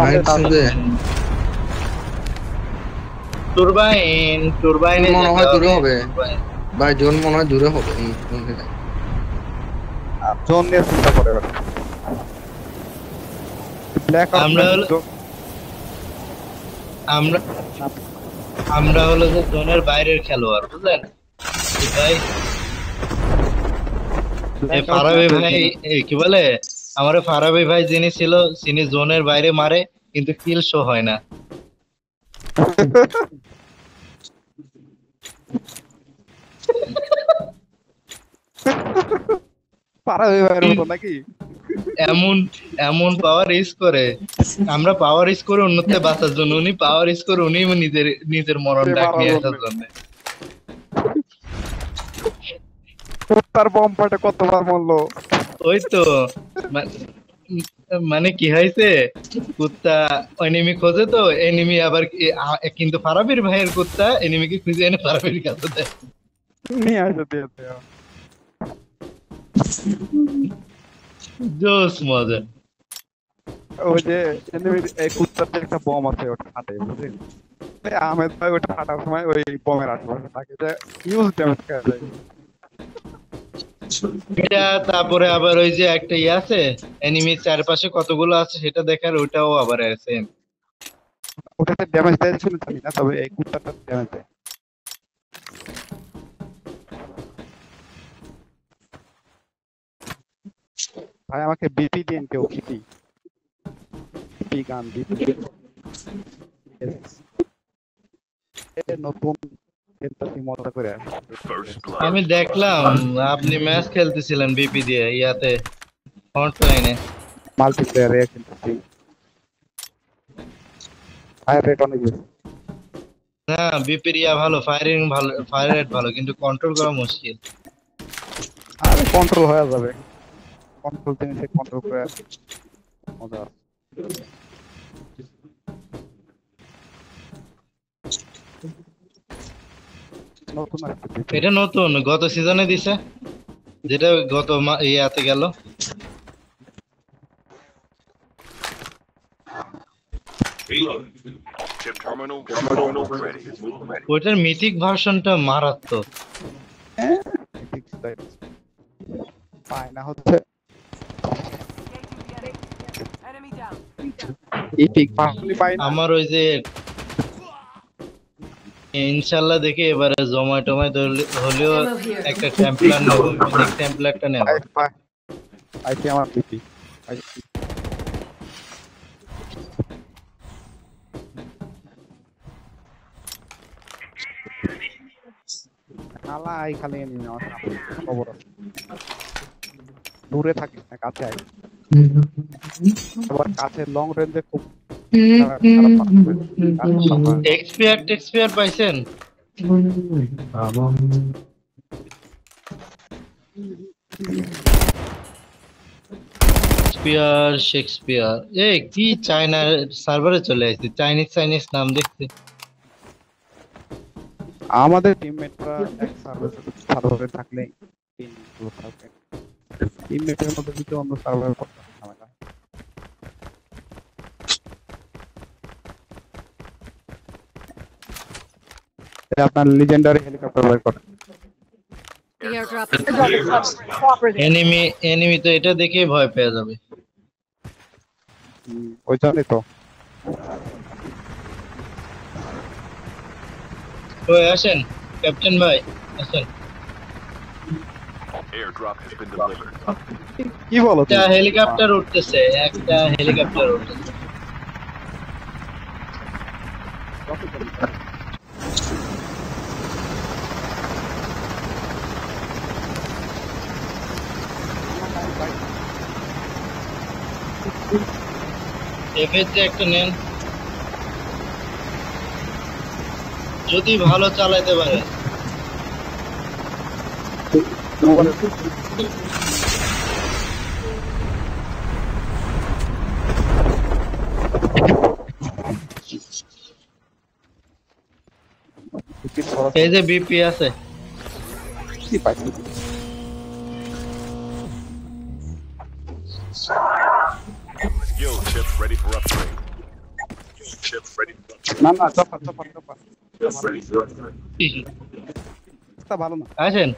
Height শুনবে টুরবাইনে মনে হয় দূরে হবে turbine। ভাই জোন মনে হয় দূরে হবে জোন নিয়ে চিন্তা করে ব্ল্যাক আমরা আমরা আমরা হলো যে জোনের বাইরের খেলোয়াড় বুঝলেন ভাই। এই ফারাবি ভাই কি বলে আমার ফারাবি ভাই যিনি ছিল তিনি জোনের বাইরে মারে কিন্তু কিল শো হয় না। পারা হয়ে বাইরের মতো নাকি এমন এমন পাওয়ার ইউজ করে আমরা পাওয়ার ইউজ করে অন্যতে বাঁচার জন্য উনি পাওয়ার ইউজ করে উনি নিজের নিজের মরণ ডাক নিয়ে আসার জন্য। তার বম পাটে কতবার মরলো ওই তো মানে কি হয়েছে কুত্তা এনিমি খোঁজে তো এনিমি আবার কিন্তু ফারাবির ভাইয়ের কুত্তা এনিমিকে খুঁজে এনে ফারাবির কাছে দেয়। নিয়ে আসে দিয়েছে জোস মজা। ওই যে এই কুত্তাতে একটা বম আছে ওটা ফাটে বুঝলি আহমেদ ভাই ওটা ফাটার সময় ওই বমের আশেপাশে থাকে যে ইউজ ড্যামেজ করে যায়। এটা তারপরে আবার ওই যে একটা আছে এনিমির চারপাশে কতগুলো আছে সেটা দেখার ওটাও আবার আছে। ওটাতে ড্যামেজ দেয় শুনে জানি না তবে এই কুত্তাটা ড্যামেজ দেয়। ভাই আমাকে বিপি দিন কেউ বিপি বিপি গান বিপি নতুন মজা করে আমি দেখলাম আপনি ম্যাচ খেলতেছিলেন বিপি দিয়ে ইয়াতে ফ্রন্টলাইনে মাল্টিপ্লেয়ারে খেলতেছি হাই রেট অনেক বেশি। না বিপির ইয়া ভালো ফায়ারিং ভালো ফায়ার রেট ভালো কিন্তু কন্ট্রোল করা মুশকিল। আরে কন্ট্রোল হয়ে যাবে কন্ট্রোল জিনিসে কন্ট্রোল করে মজা আছে। নতুন এটা নতুন গত সিজনে দিছে যেটা গত ইয়াতে গেল ওইটার মিথিক ভার্সনটা মারাত্মক। পায় না হচ্ছে আমার ওই যে ইনশাআল্লাহ দেখি এবারে জোম্যাটোমায় হলেও একটা টেম্পলার নেব মিথিক টেম্পলারটা নেব। আইসি আমার পিপি খালাই খালি নিয়ে আমার খবর আছে দূরে থাকিস না কাছে আয় আবার কাছে লং রেঞ্জে খুব এক্সপিআর পাইছেন শেক্সপিয়ার এই কি চায়নার সার্ভারে চলে আসছে চাইনিজ নাম দেখতে। আমাদের টিমমেটরা এক সার্ভারে থাকলে টিমমেটের মধ্যে যদি অন্য সার্ভারে করতে ঝামেলা। আপনার লিজেন্ডারি হেলিকপ্টার বের করেন। এনিমি তো এটা দেখেই ভয় পেয়ে যাবে। ওই জন্যই তো ওই আসেন ক্যাপ্টেন ভাই আসেন। কি বলো একটা হেলিকপ্টার উঠতেছে এফএসে একটা নেন যদি ভালো চালাতে পারে। এই যে বিপি আছে কি পাইছি Skill chips ready for upgrade. না না চপার তা ভালো না আসেন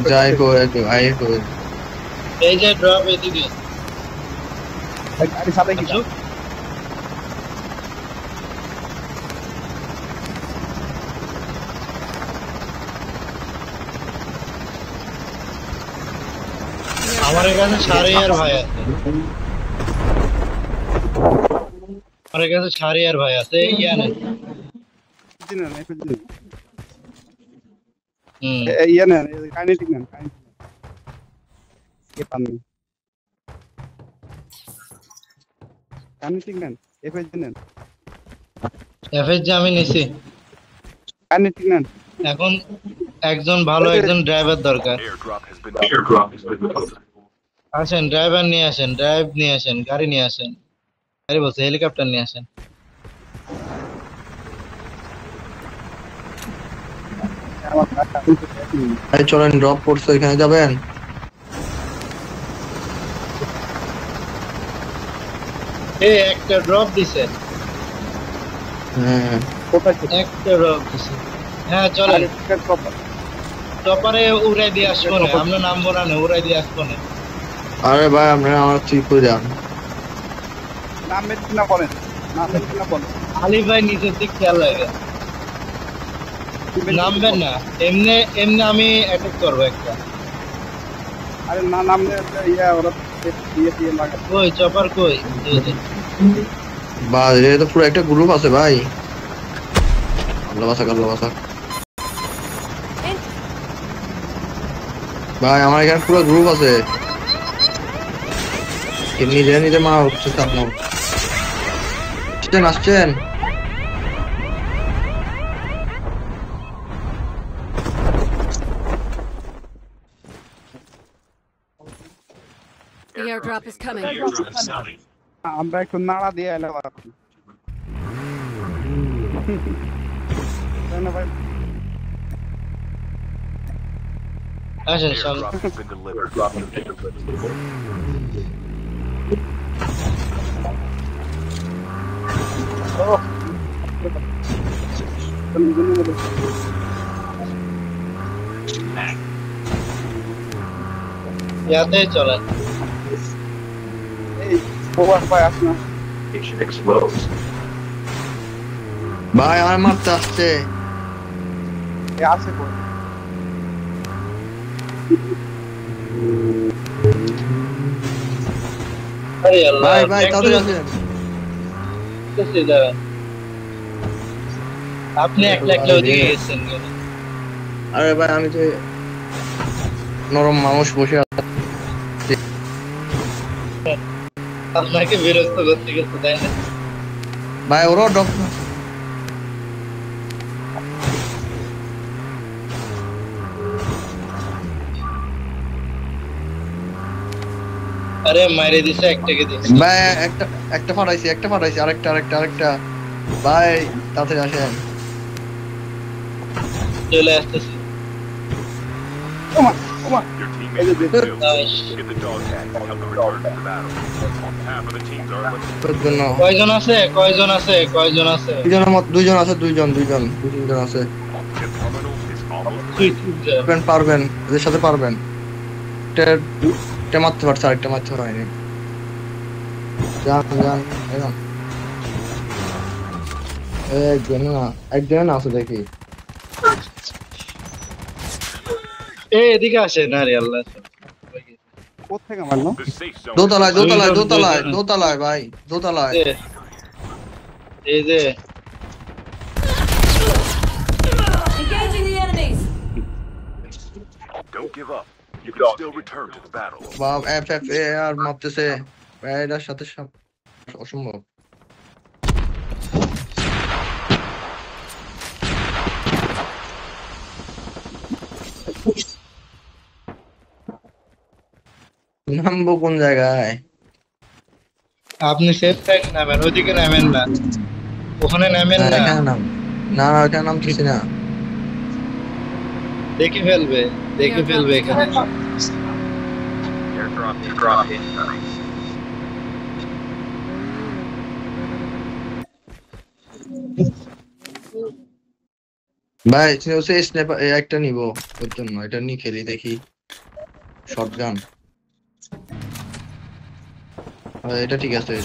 যাই কো আই কো এই যে ড্রপ এদিকে গাড়ি সাথে কি আসুক। আমার কাছে সারিয়ার ভাই আছে আমার কাছে সারিয়ার ভাই আছে ইয়ানে দিনেন একটু দিন হুম ইয়ে নেন কাইনেটিক নেন কে পাননি কাইনেটিক নেন এফএস নেন এফএসজি আমি নিছি কাইনেটিক নেন এখন একজন ভালো একজন ড্রাইভার দরকার Airdrop has been delivered. আসেন ড্রাইভার নিয়ে আসেন ড্রাইভ নিয়ে আসেন গাড়ি নিয়ে আসেন গাড়ি বলছে হেলিকপ্টার নিয়ে আসেন আমার কাছে ভাই চলেন ড্রপ করছে এখানে যাবেন একটা ড্রপ দিছে হ্যাঁ কোথায় একটা ড্রপ দিছে হ্যাঁ চলেন টপারে উড়াই দিয়ে আসবো না আমরা নামবো না উড়াই দিয়ে আসবো না আরে ভাই আপনারা আমার ঠিক করে যান নাম মেদিক না বলেন আলী ভাই নিচের দিক খেয়াল লাগে নামবেন না এমনি এমনি আমি অ্যাটাক করবো একটা আরে না নামলে ইয়া ওরা দিয়ে লাগা কই চপার কই এই যে। বাস এটা তো পুরো একটা গ্রুপ আছে ভাই আল্লাহ বাসা ভাই আমার এখানে পুরো গ্রুপ আছে নিজে মা হচ্ছে আপনার আসছেন The airdrop is coming. Airdrop is coming. আমরা একটু নাড়া দিয়ে এলাম আর কি তাই না ভাই আসেন সামনে Airdrop has been delivered. ইয়াতে চলেন এই ওভার ভাই আসনা Station explodes. ভাই আমার মারতে আসছে এই আছে কই আরে আল্লাহ ভাই তাড়াতাড়ি আসেন কোথায় যাবেন আপনি একলা একলা ওদিকে গেছেন কেন? আরে ভাই আমি তো নরম মানুষ বসে আছি আপনাকে বিরক্ত করতে গেছে তাই না ভাই ওরাও ডক্টর আরে মাইরে দিছে একটাকে দিছে ভাই একটা ফাটাইছি আরেকটা ভাই তাড়াতাড়ি আসেন চলে আসতেছে ওমা Your teammates have been killed. Nice. Get the dog tag to help them return to the battle. Half of the teams are eliminated. তোর জন্য কয়জন আছে দুইজন আছে দুইজন আছে Chip terminal is almost তুই ready. তুই যা। পারবেন এদের সাথে পারবেন একটা মারতে পারছে আরেকটা মারতে পারেনি যান একজন আছে দেখি এদিকে আসে না রে আল্লাহ কোথা থেকে মারলো The safe zone. দোতলায় ভাই দোতলায় এই যে Engaging the enemies. Don't give up. You can still return to the battle. বাপ এফ এ আর মারতেছে এটার সাথে অসম্ভব নামবো কোন জায়গায় আপনি সেফ সাইড নামেন ওইদিকে নামেন না ওখানে নামেন না এখানে নাম না না ওটা নামতেছি না। দেখে ফেলবে এখানে। Airdrop incoming. ভাই হচ্ছে স্নাইপার একটা নিব ওর জন্য, এটা নিয়ে খেলি দেখি। শটগান এটা ঠিক আছে।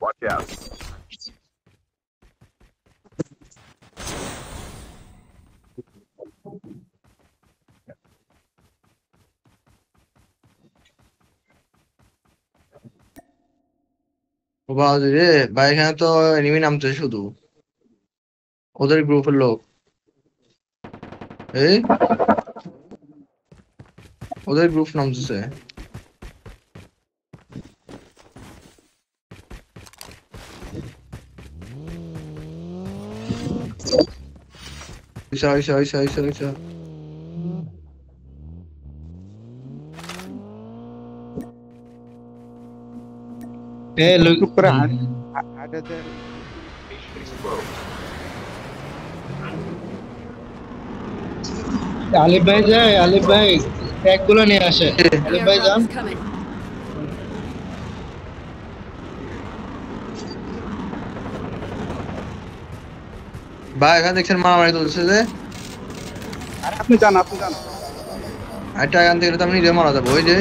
Watch out. ও বাবা রে ভাই, এখানে তো এনিমি নামছে শুধু, ওদের গ্রুপের লোক। এই ওদের গ্রুপ নামতেছে। হইছে। লোক চুপ করে হাঁটে আলিফ ভাই যায়, আলিফ ভাই ট্যাগ গুলো নিয়ে আসে। আলিফ ভাই যান। Airdrop is coming. ভাই এখানে দেখছেন মারামারি চলছে যে, আরে আপনি যান একটা এখান থেকে তো আমি নিজে মারা যাবো। ওই যে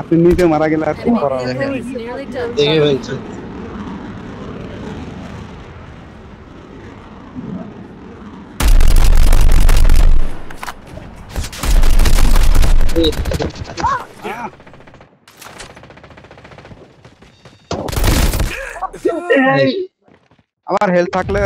আপনি নিজে মারা গেলে আর কি Enemy করা vehicle যাবে? is nearly done. দেখে ফেলছে। আমার হেলথ থাকলে